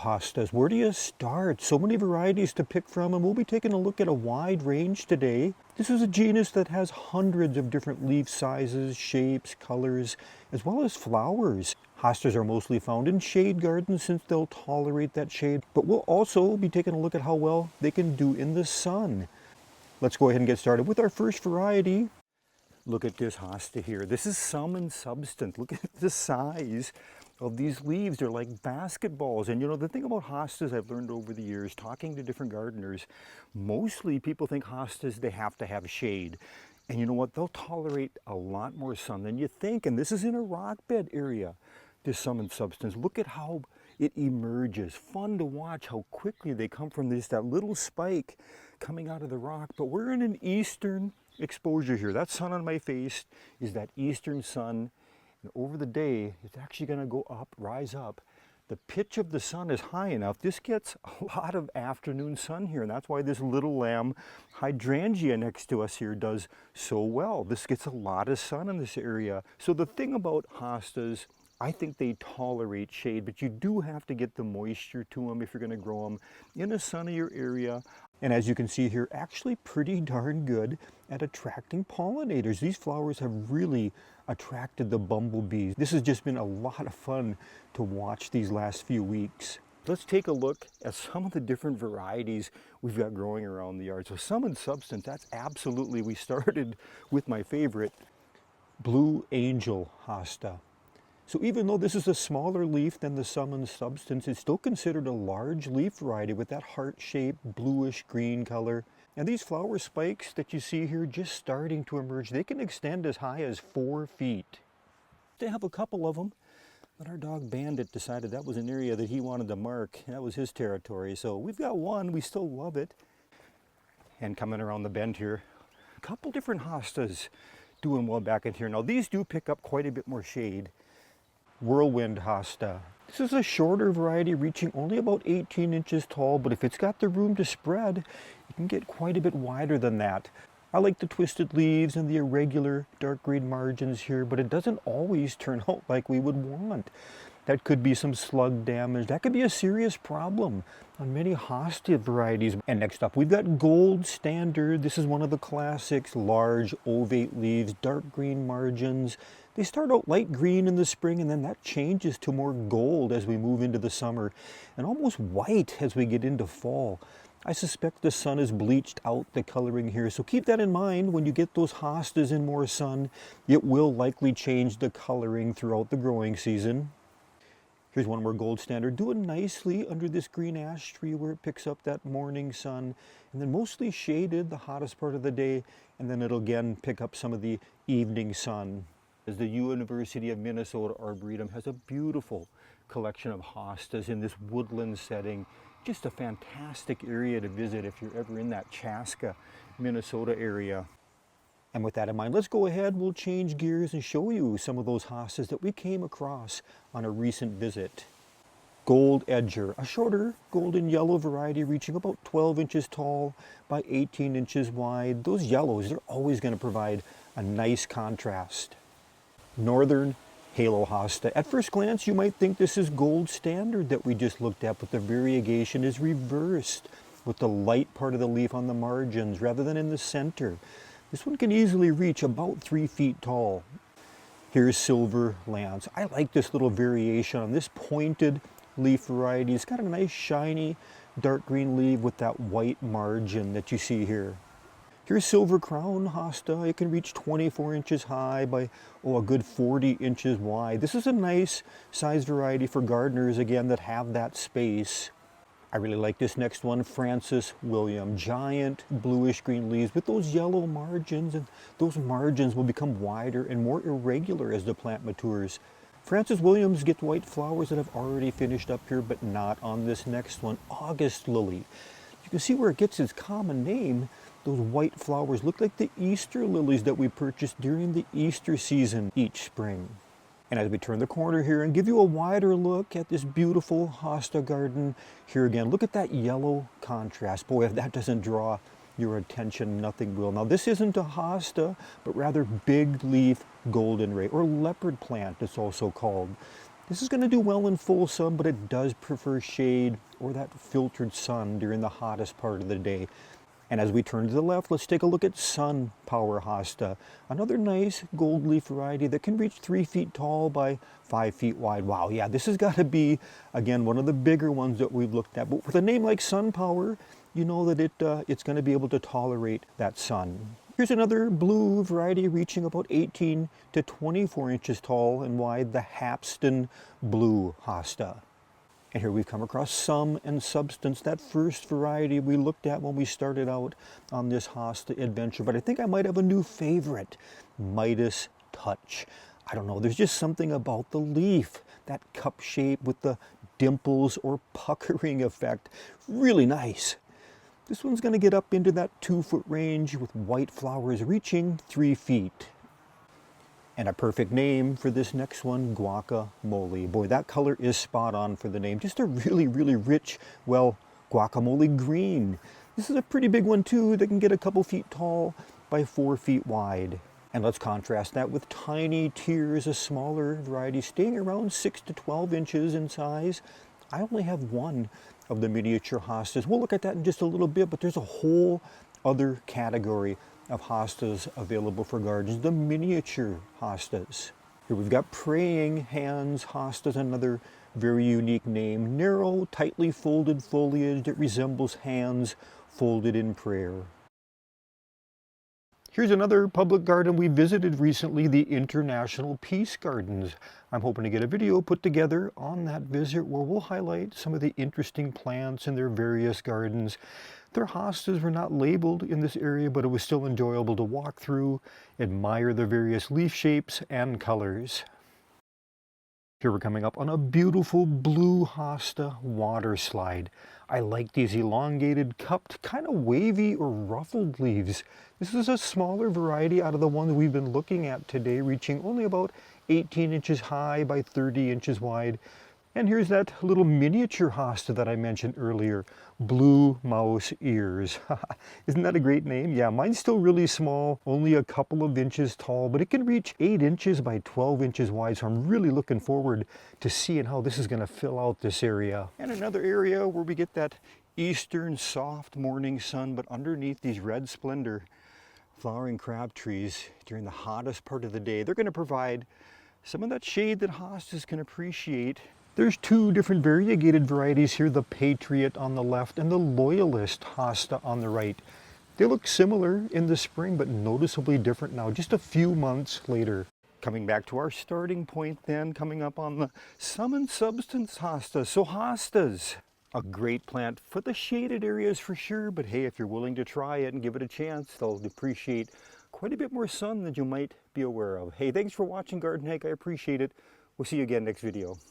Hostas, where do you start? So many varieties to pick from, and we'll be taking a look at a wide range today. This is a genus that has hundreds of different leaf sizes, shapes, colors, as well as flowers. Hostas are mostly found in shade gardens since they'll tolerate that shade, but we'll also be taking a look at how well they can do in the sun. Let's go ahead and get started with our first variety. Look at this hosta here. This is sum in substance. Look at the size of these leaves. They're like basketballs. And you know, the thing about hostas I've learned over the years, talking to different gardeners, mostly people think hostas, they have to have shade. And you know what? They'll tolerate a lot more sun than you think. And this is in a rock bed area, this sum in substance. Look at how it emerges. Fun to watch how quickly they come from that little spike coming out of the rock. But we're in an eastern exposure here. That sun on my face is that eastern sun, and over the day it's actually going to go up, rise up. The pitch of the sun is high enough. This gets a lot of afternoon sun here, and that's why this little lamb hydrangea next to us here does so well. This gets a lot of sun in this area. So the thing about hostas, I think they tolerate shade, but you do have to get the moisture to them if you're going to grow them in a sunnier area. And as you can see here, actually pretty darn good at attracting pollinators. These flowers have really attracted the bumblebees. This has just been a lot of fun to watch these last few weeks. Let's take a look at some of the different varieties we've got growing around the yard. So sum in substance, that's absolutely, we started with my favorite, Blue Angel Hosta. So even though this is a smaller leaf than the sum in substance, it's still considered a large leaf variety with that heart-shaped bluish green color. And these flower spikes that you see here just starting to emerge, they can extend as high as 4 feet. They have a couple of them, but our dog Bandit decided that was an area that he wanted to mark. That was his territory. So we've got one, we still love it. And coming around the bend here, a couple different hostas doing well back in here. Now these do pick up quite a bit more shade. Whirlwind Hosta. This is a shorter variety reaching only about 18 inches tall, but if it's got the room to spread, it can get quite a bit wider than that. I like the twisted leaves and the irregular dark green margins here, but it doesn't always turn out like we would want. That could be some slug damage. That could be a serious problem on many hosta varieties. And next up, we've got Gold Standard. This is one of the classics, large ovate leaves, dark green margins. They start out light green in the spring, and then that changes to more gold as we move into the summer, and almost white as we get into fall. I suspect the sun has bleached out the coloring here, so keep that in mind when you get those hostas in more sun. It will likely change the coloring throughout the growing season. Here's one more Gold Standard doing nicely under this green ash tree where it picks up that morning sun, and then mostly shaded the hottest part of the day, and then it'll again pick up some of the evening sun. As the University of Minnesota Arboretum has a beautiful collection of hostas in this woodland setting. Just a fantastic area to visit if you're ever in that Chaska, Minnesota area. And with that in mind, let's go ahead, we'll change gears and show you some of those hostas that we came across on a recent visit. Gold Edger, a shorter golden yellow variety reaching about 12 inches tall by 18 inches wide. Those yellows, they're always going to provide a nice contrast. Northern Halo Hosta. At first glance, you might think this is Gold Standard that we just looked at, but the variegation is reversed with the light part of the leaf on the margins rather than in the center. This one can easily reach about 3 feet tall. Here's Silver Lance. I like this little variation on this pointed leaf variety. It's got a nice shiny dark green leaf with that white margin that you see here. Here's Silver Crown Hosta. It can reach 24 inches high by a good 40 inches wide. This is a nice size variety for gardeners, again, that have that space. I really like this next one, Francis William. Giant bluish green leaves with those yellow margins, and those margins will become wider and more irregular as the plant matures. Francis Williams gets white flowers that have already finished up here, but not on this next one, August Lily. You can see where it gets its common name. Those white flowers look like the Easter lilies that we purchased during the Easter season each spring. And as we turn the corner here and give you a wider look at this beautiful hosta garden, here again, look at that yellow contrast. Boy, if that doesn't draw your attention, nothing will. Now this isn't a hosta, but rather big leaf goldenrod, or leopard plant it's also called. This is going to do well in full sun, but it does prefer shade or that filtered sun during the hottest part of the day. And as we turn to the left, let's take a look at Sun Power Hosta, another nice gold leaf variety that can reach 3 feet tall by 5 feet wide. Wow, yeah, this has got to be, again, one of the bigger ones that we've looked at. But with a name like Sun Power, you know that it's going to be able to tolerate that sun. Here's another blue variety reaching about 18 to 24 inches tall and wide, the Hapston Blue Hosta. And here we've come across Sum and Substance, that first variety we looked at when we started out on this Hosta adventure. But I think I might have a new favorite, Midas Touch. I don't know, there's just something about the leaf, that cup shape with the dimples or puckering effect. Really nice. This one's going to get up into that 2-foot range with white flowers reaching 3 feet. And a perfect name for this next one, Guacamole. Boy, that color is spot on for the name. Just a really, really rich, well, guacamole green. This is a pretty big one too that can get a couple feet tall by 4 feet wide. And let's contrast that with Tiny Tears, a smaller variety staying around 6 to 12 inches in size. I only have one of the miniature hostas. We'll look at that in just a little bit, but there's a whole other category of hostas available for gardens, the miniature hostas. Here we've got Praying Hands hostas, another very unique name. Narrow, tightly folded foliage that resembles hands folded in prayer. Here's another public garden we visited recently, the International Peace Gardens. I'm hoping to get a video put together on that visit where we'll highlight some of the interesting plants in their various gardens. Their hostas were not labeled in this area, but it was still enjoyable to walk through, admire the various leaf shapes and colors. Here we're coming up on a beautiful blue hosta water slide. I like these elongated, cupped, kind of wavy or ruffled leaves. This is a smaller variety out of the ones we've been looking at today, reaching only about 18 inches high by 30 inches wide. And here's that little miniature hosta that I mentioned earlier, Blue Mouse Ears. Isn't that a great name? Yeah, mine's still really small, only a couple of inches tall, but it can reach 8 inches by 12 inches wide, so I'm really looking forward to seeing how this is going to fill out this area. And another area where we get that eastern soft morning sun, but underneath these red splendor flowering crab trees during the hottest part of the day, they're going to provide some of that shade that hostas can appreciate. There's two different variegated varieties here, the Patriot on the left and the Loyalist hosta on the right. They look similar in the spring, but noticeably different now, just a few months later. Coming back to our starting point then, coming up on the Sum and Substance hosta. So hostas, a great plant for the shaded areas for sure, but hey, if you're willing to try it and give it a chance, they'll appreciate quite a bit more sun than you might be aware of. Hey, thanks for watching Garden Hike. I appreciate it. We'll see you again next video.